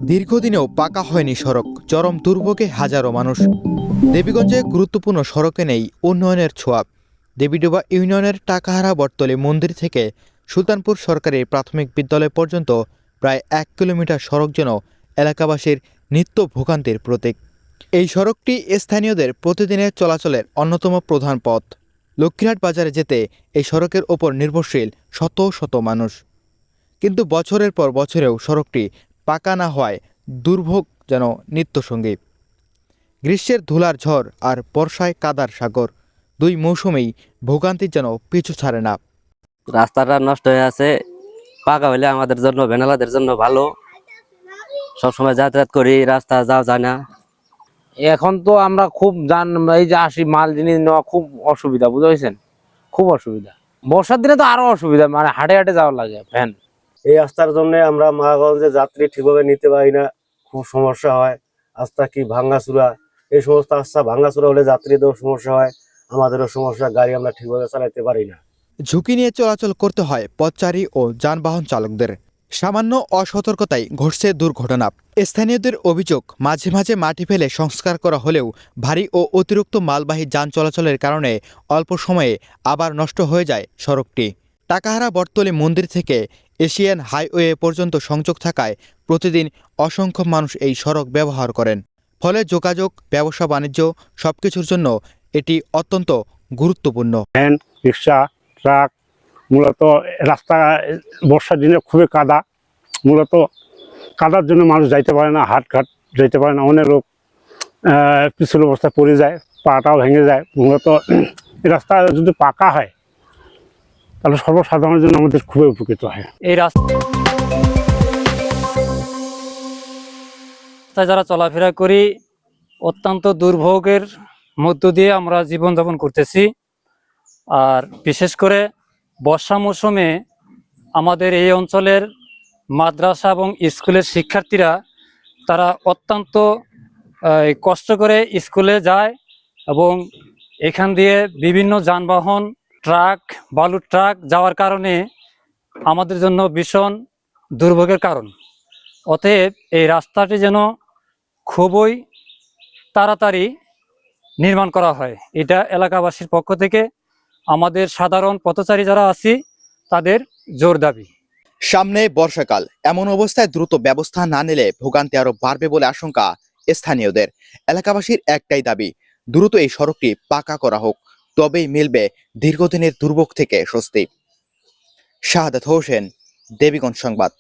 দীর্ঘদিনেও পাকা হয়নি সড়ক, চরম দুর্ভোগে হাজারো মানুষ। দেবীগঞ্জে গুরুত্বপূর্ণ সড়কে নেই উন্নয়নের ছোঁয়া। দেবীডোবা ইউনিয়নের টাকাহারা বটতলী মন্দির থেকে সুলতানপুর সরকারি প্রাথমিক বিদ্যালয় পর্যন্ত প্রায় 1 কিলোমিটার সড়ক যেন এলাকাবাসীর নিত্য ভোগান্তির প্রতীক। এই সড়কটি স্থানীয়দের প্রতিদিনের চলাচলের অন্যতম প্রধান পথ। লক্ষ্মীরহাট বাজারে যেতে এই সড়কের ওপর নির্ভরশীল শত শত মানুষ। কিন্তু বছরের পর বছরেও সড়কটি পাকা না হওয়ায় দুর্ভোগ যেন নিত্যসঙ্গী। গ্রীষ্মের ধুলার ঝড় আর বর্ষায় কাদার সাগর, দুই মৌসুমেই ভোগান্তি যেন পিছু ছাড়ে না। রাস্তাটা নষ্ট হয়ে আছে, পাকা হইলে আমাদের জন্য ভ্যানালাদের জন্য ভালো। সবসময় যাতায়াত করি, রাস্তা যাওয়া যায় না। এখন তো আমরা খুব এই যে আসি মাল জিনিস নেওয়া খুব অসুবিধা, বুঝতে পারছেন? খুব অসুবিধা। বর্ষার দিনে তো আরো অসুবিধা, মানে হাটে হাটে যাওয়া লাগে ভ্যান। এই রাস্তার জন্য আমরা মায়াগঞ্জে যাত্রী ঠিকভাবে নিতে পারি না, খুব সমস্যা হয়। রাস্তা কি ভাঙ্গাচুরা, এই সমস্ত রাস্তা ভাঙ্গাচুরা হলে যাত্রীদেরও সমস্যা হয়, আমাদেরও সমস্যা, গাড়ি আমরা ঠিকভাবে চালাতে পারি না। ঝুঁকি নিয়ে চলাচল করতে হয় পথচারী ও যানবাহন চালকদের। সামান্য অসতর্কতায় ঘটছে দুর্ঘটনা। স্থানীয়দের অভিযোগ, মাঝে মাঝে মাটি ফেলে সংস্কার করা হলেও ভারী ও অতিরিক্ত মালবাহী যান চলাচলের কারণে অল্প সময়ে আবার নষ্ট হয়ে যায় সড়কটি। টাকাহারা বটতলী মন্দির থেকে এশিয়ান হাইওয়ে পর্যন্ত সংযোগ থাকায় প্রতিদিন অসংখ্য মানুষ এই সড়ক ব্যবহার করেন। ফলে যোগাযোগ, ব্যবসা বাণিজ্য সবকিছুর জন্য এটি অত্যন্ত গুরুত্বপূর্ণ। ভ্যান, রিক্সা, ট্রাক, মূলত রাস্তা বর্ষার দিনে খুবই কাদা। মূলত কাদার জন্য মানুষ যাইতে পারে না, হাটঘাট যাইতে পারে না। অনেক লোক পিছল অবস্থায় পড়ে যায়, পাটাও ভেঙে যায়। মূলত এই রাস্তা যদি পাকা হয় তাহলে সর্বসাধারণের জন্য আমাদের খুবই উপকৃত হয়। এই রাস্তায় যারা চলাফেরা করি, অত্যন্ত দুর্ভোগের মধ্য দিয়ে আমরা জীবনযাপন করতেছি। আর বিশেষ করে বর্ষা মৌসুমে আমাদের এই অঞ্চলের মাদ্রাসা এবং স্কুলের শিক্ষার্থীরা তারা অত্যন্ত কষ্ট করে স্কুলে যায় এবং এখান দিয়ে বিভিন্ন যানবাহন, ট্রাক, বালুর ট্রাক যাওয়ার কারণে আমাদের জন্য ভীষণ দুর্ভোগের কারণ। অতএব এই রাস্তাটি যেন খুবই তাড়াতাড়ি নির্মাণ করা হয়, এটা এলাকাবাসীর পক্ষ থেকে আমাদের সাধারণ পথচারী যারা আছি তাদের জোর দাবি। সামনে বর্ষাকাল, এমন অবস্থায় দ্রুত ব্যবস্থা না নিলে ভোগান্তি আরো বাড়বে বলে আশঙ্কা স্থানীয়দের। এলাকাবাসীর একটাই দাবি, দ্রুত এই সড়কটি পাকা করা হোক, তবেই মিলবে দীর্ঘদিনের দুর্ভোগ থেকে স্বস্তি। শাহাদাত হোসেন, দেবীগঞ্জ সংবাদ।